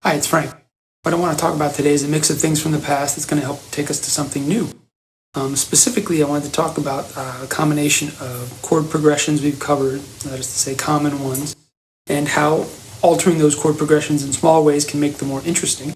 Hi, it's Frank. What I want to talk about today is a mix of things from the past that's going to help take us to something new. Specifically, I wanted to talk about a combination of chord progressions we've covered, that is to say common ones, and how altering those chord progressions in small ways can make them more interesting,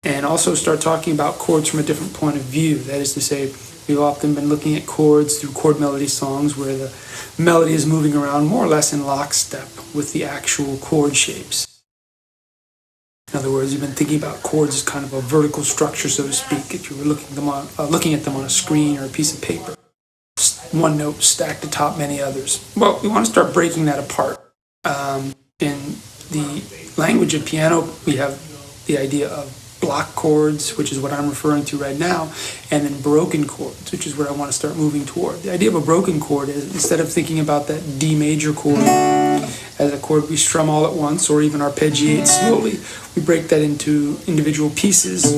and also start talking about chords from a different point of view. That is to say, we've often been looking at chords through chord melody songs where the melody is moving around more or less in lockstep with the actual chord shapes. In other words, you've been thinking about chords as kind of a vertical structure, so to speak, if you were looking at them on a screen or a piece of paper. One note stacked atop many others. Well, we want to start breaking that apart. In the language of piano, we have the idea of block chords, which is what I'm referring to right now, and then broken chords, which is where I want to start moving toward. The idea of a broken chord is, instead of thinking about that D major chord as a chord we strum all at once or even arpeggiate slowly, we break that into individual pieces.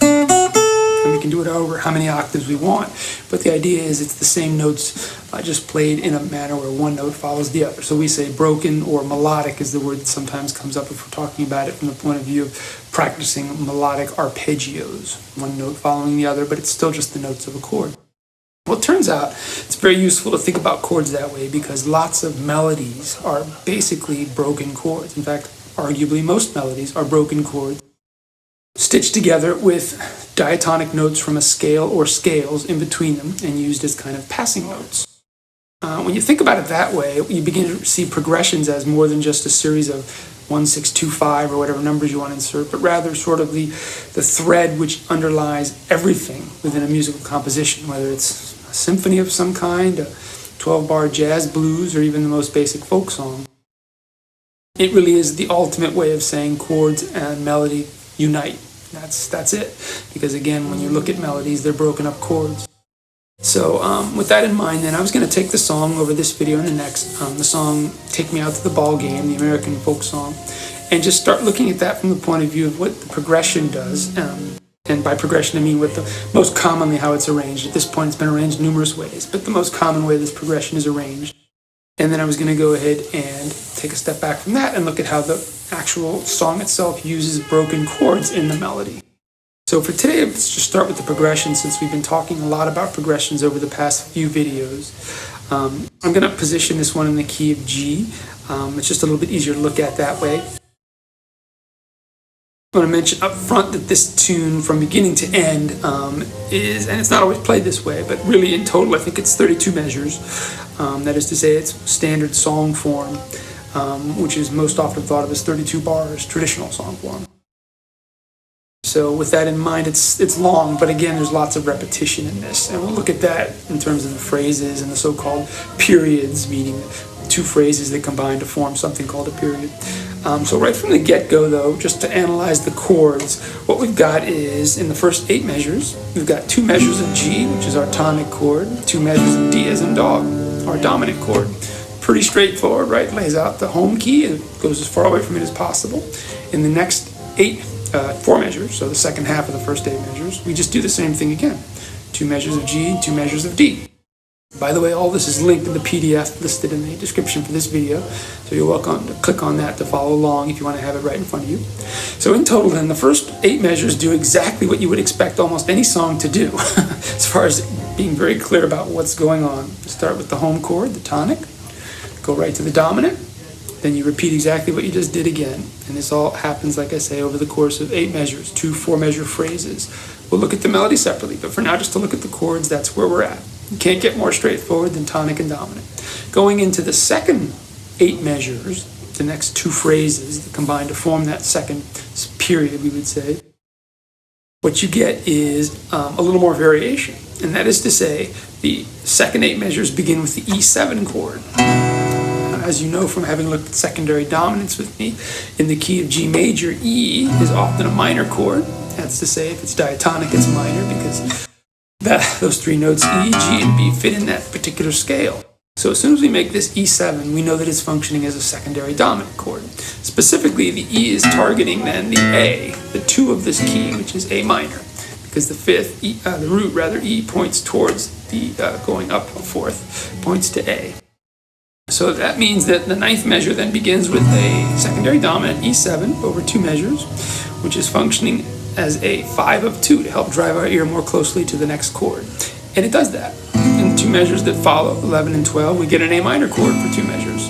And we can do it over how many octaves we want, but the idea is it's the same notes just played in a manner where one note follows the other. So we say broken, or melodic is the word that sometimes comes up if we're talking about it from the point of view of practicing melodic arpeggios, one note following the other, but it's still just the notes of a chord. Well, it turns out it's very useful to think about chords that way because lots of melodies are basically broken chords. In fact, arguably most melodies are broken chords stitched together with diatonic notes from a scale or scales in between them and used as kind of passing notes. When you think about it that way, you begin to see progressions as more than just a series of 1, 6, 2, 5 or whatever numbers you want to insert, but rather sort of the thread which underlies everything within a musical composition, whether it's a symphony of some kind, a 12-bar jazz blues, or even the most basic folk song. It really is the ultimate way of saying chords and melody unite. That's it. Because again, when you look at melodies, they're broken up chords. So with that in mind, then I was going to take the song over this video and the next, the song Take Me Out to the Ballgame, the American folk song, and just start looking at that from the point of view of what the progression does. And by progression, I mean most commonly how it's arranged. At this point, it's been arranged numerous ways, but the most common way this progression is arranged. And then I was going to go ahead and take a step back from that and look at how the actual song itself uses broken chords in the melody. So for today, let's just start with the progression, since we've been talking a lot about progressions over the past few videos. I'm going to position this one in the key of G. It's just a little bit easier to look at that way. I want to mention up front that this tune from beginning to end is, and it's not always played this way, but really in total I think it's 32 measures. That is to say, it's standard song form, which is most often thought of as 32 bars, traditional song form. So with that in mind, it's long, but again, there's lots of repetition in this. And we'll look at that in terms of the phrases and the so-called periods, meaning two phrases that combine to form something called a period. So right from the get-go, though, just to analyze the chords, what we've got is, in the first 8 measures, we've got 2 measures of G, which is our tonic chord, 2 measures of D as in dog, our dominant chord. Pretty straightforward, right? Lays out the home key and goes as far away from it as possible. In the next 4 measures, so the second half of the first 8 measures, we just do the same thing again. 2 measures of G, 2 measures of D. By the way, all this is linked in the PDF listed in the description for this video, so you're welcome to click on that to follow along if you want to have it right in front of you. So in total then, the first 8 measures do exactly what you would expect almost any song to do, as far as being very clear about what's going on. Start with the home chord, the tonic, go right to the dominant, then you repeat exactly what you just did again. And this all happens, like I say, over the course of 8 measures, 2 4-measure phrases. We'll look at the melody separately, but for now, just to look at the chords, that's where we're at. You can't get more straightforward than tonic and dominant. Going into the second 8 measures, the next 2 phrases that combine to form that second period, we would say, what you get is a little more variation. And that is to say, the second 8 measures begin with the E7 chord. As you know from having looked at secondary dominants with me, in the key of G major, E is often a minor chord. That's to say, if it's diatonic, it's minor, because those 3 notes, E, G, and B, fit in that particular scale. So as soon as we make this E7, we know that it's functioning as a secondary dominant chord. Specifically, the E is targeting then the A, the 2 of this key, which is A minor, because the fifth, the root rather, E, points towards the going up a fourth, points to A. So that means that the ninth measure then begins with a secondary dominant E7 over 2 measures, which is functioning as a 5 of 2 to help drive our ear more closely to the next chord. And it does that. In 2 measures that follow, 11 and 12, we get an A minor chord for 2 measures.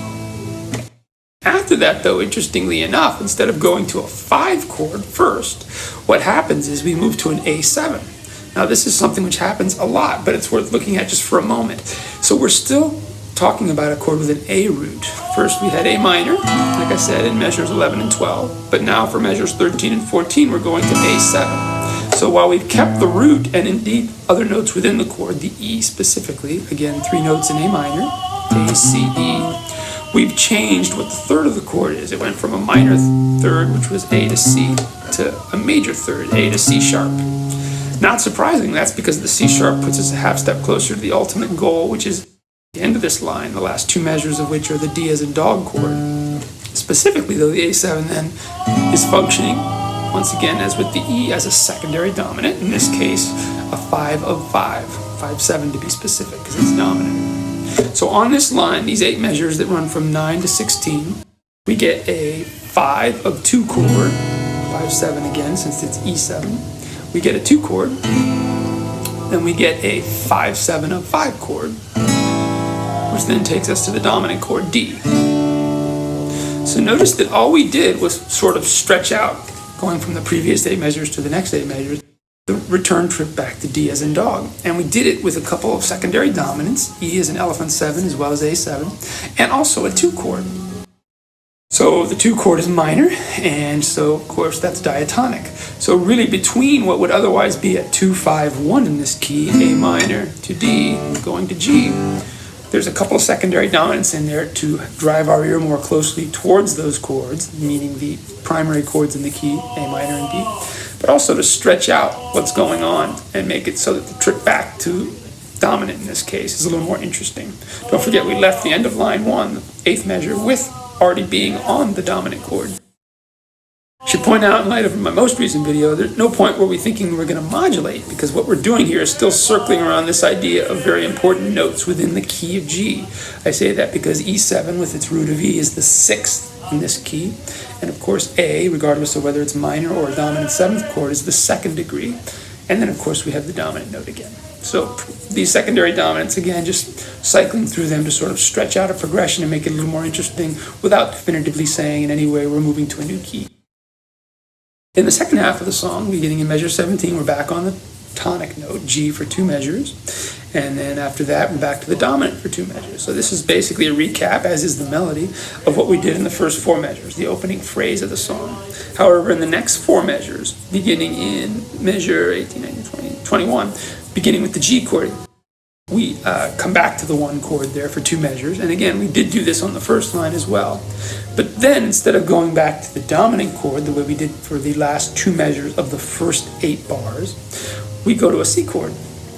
After that, though, interestingly enough, instead of going to a 5 chord first, what happens is we move to an A7. Now, this is something which happens a lot, but it's worth looking at just for a moment. So we're still talking about a chord with an A root. First, we had A minor, like I said, in measures 11 and 12. But now for measures 13 and 14, we're going to A7. So while we've kept the root and indeed other notes within the chord, the E specifically, again, 3 notes in A minor, A, C, E, we've changed what the third of the chord is. It went from a minor third, which was A to C, to a major third, A to C sharp. Not surprising, that's because the C sharp puts us a half step closer to the ultimate goal, which is the end of this line, the last 2 measures of which are the D as in dog chord. Specifically, though, the A7 then is functioning, once again, as with the E, as a secondary dominant, in this case, a 5 of 5, 5/7 to be specific, because it's dominant. So on this line, these 8 measures that run from 9 to 16, we get a 5 of 2 chord, 5/7 again, since it's E7. We get a 2 chord, then we get a 5/7 of 5 chord, which then takes us to the dominant chord D. So notice that all we did was sort of stretch out, going from the previous 8 measures to the next 8 measures, the return trip back to D as in dog. And we did it with a couple of secondary dominants, E as in elephant 7 as well as A7, and also a 2 chord. So the 2 chord is minor, and so of course that's diatonic. So really between what would otherwise be a 2-5-1 in this key, A minor to D, going to G, there's a couple of secondary dominants in there to drive our ear more closely towards those chords, meaning the primary chords in the key, A minor and D, but also to stretch out what's going on and make it so that the trip back to dominant in this case is a little more interesting. Don't forget we left the end of line 1, the 8th measure, with already being on the dominant chord. I should point out, in light of my most recent video, there's no point where we're thinking we're going to modulate, because what we're doing here is still circling around this idea of very important notes within the key of G. I say that because E7 with its root of E is the 6th in this key, and of course A, regardless of whether it's minor or a dominant 7th chord, is the 2nd degree, and then of course we have the dominant note again. So these secondary dominants, again, just cycling through them to sort of stretch out a progression and make it a little more interesting without definitively saying in any way we're moving to a new key. In the second half of the song, beginning in measure 17, we're back on the tonic note, G, for 2 measures. And then after that, we're back to the dominant for 2 measures. So this is basically a recap, as is the melody, of what we did in the first 4 measures, the opening phrase of the song. However, in the next 4 measures, beginning in measure 18, 19, 20, 21, beginning with the G chord, we come back to the 1 chord there for 2 measures. And again, we did do this on the first line as well. But then, instead of going back to the dominant chord, the way we did for the last 2 measures of the first 8 bars, we go to a C chord.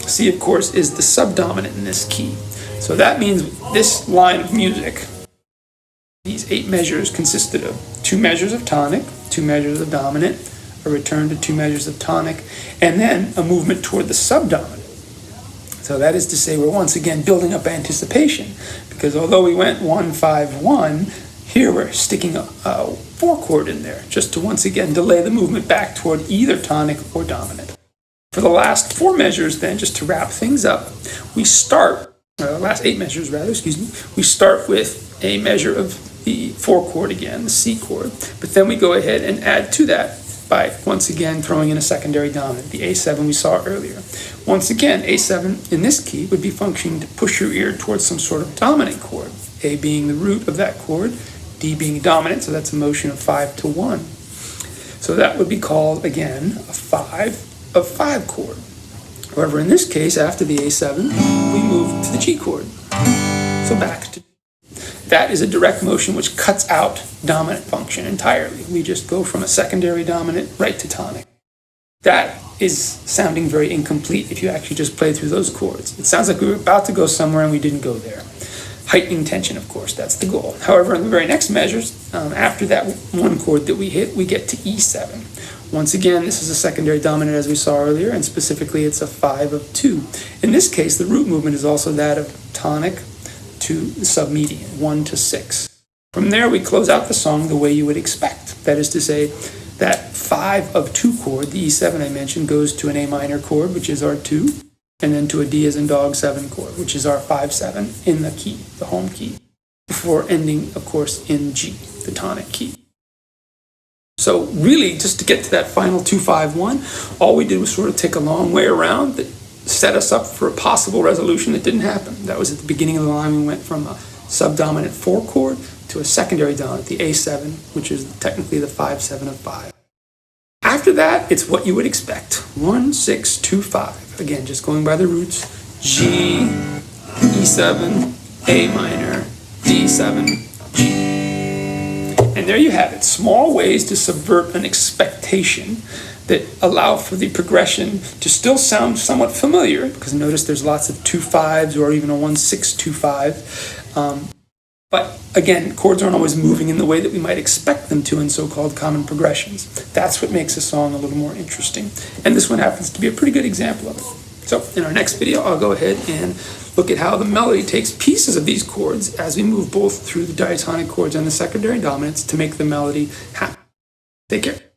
C, of course, is the subdominant in this key. So that means this line of music, these 8 measures consisted of 2 measures of tonic, 2 measures of dominant, a return to 2 measures of tonic, and then a movement toward the subdominant. So that is to say, we're once again building up anticipation, because although we went 1-5-1, here we're sticking a 4 chord in there, just to once again delay the movement back toward either tonic or dominant. For the last 4 measures then, just to wrap things up, we start, last 8 measures rather, we start with a measure of the 4 chord again, the C chord, but then we go ahead and add to that by once again throwing in a secondary dominant, the A7 we saw earlier. Once again, A7 in this key would be functioning to push your ear towards some sort of dominant chord, A being the root of that chord, D being dominant, so that's a motion of 5 to 1. So that would be called, again, a 5 of 5 chord. However, in this case, after the A7, we move to the G chord. So back to that is a direct motion which cuts out dominant function entirely. We just go from a secondary dominant right to tonic. That is sounding very incomplete if you actually just play through those chords. It sounds like we were about to go somewhere and we didn't go there. Heightening tension, of course, that's the goal. However, in the very next measures, after that 1 chord that we hit, we get to E7. Once again, this is a secondary dominant as we saw earlier, and specifically it's a 5 of 2. In this case, the root movement is also that of tonic, to the submedian, 1 to 6. From there, we close out the song the way you would expect. That is to say, that 5 of 2 chord, the E7 I mentioned, goes to an A minor chord, which is our 2, and then to a D as in dog 7 chord, which is our 5-7 in the key, the home key, before ending, of course, in G, the tonic key. So really, just to get to that final 2-5-1, all we did was sort of take a long way around that set us up for a possible resolution that didn't happen. That was at the beginning of the line. We went from a subdominant 4 chord to a secondary dominant, the A7, which is technically the 5-7 of 5. After that, it's what you would expect. 1, 6, 2, 5. Again, just going by the roots. G, E7, A minor, D7, G. And there you have it. Small ways to subvert an expectation that allow for the progression to still sound somewhat familiar, because notice there's lots of 2-5s or even a 1-6-2-5. But again, chords aren't always moving in the way that we might expect them to in so-called common progressions. That's what makes a song a little more interesting. And this one happens to be a pretty good example of it. So in our next video, I'll go ahead and look at how the melody takes pieces of these chords as we move both through the diatonic chords and the secondary dominants to make the melody happen. Take care.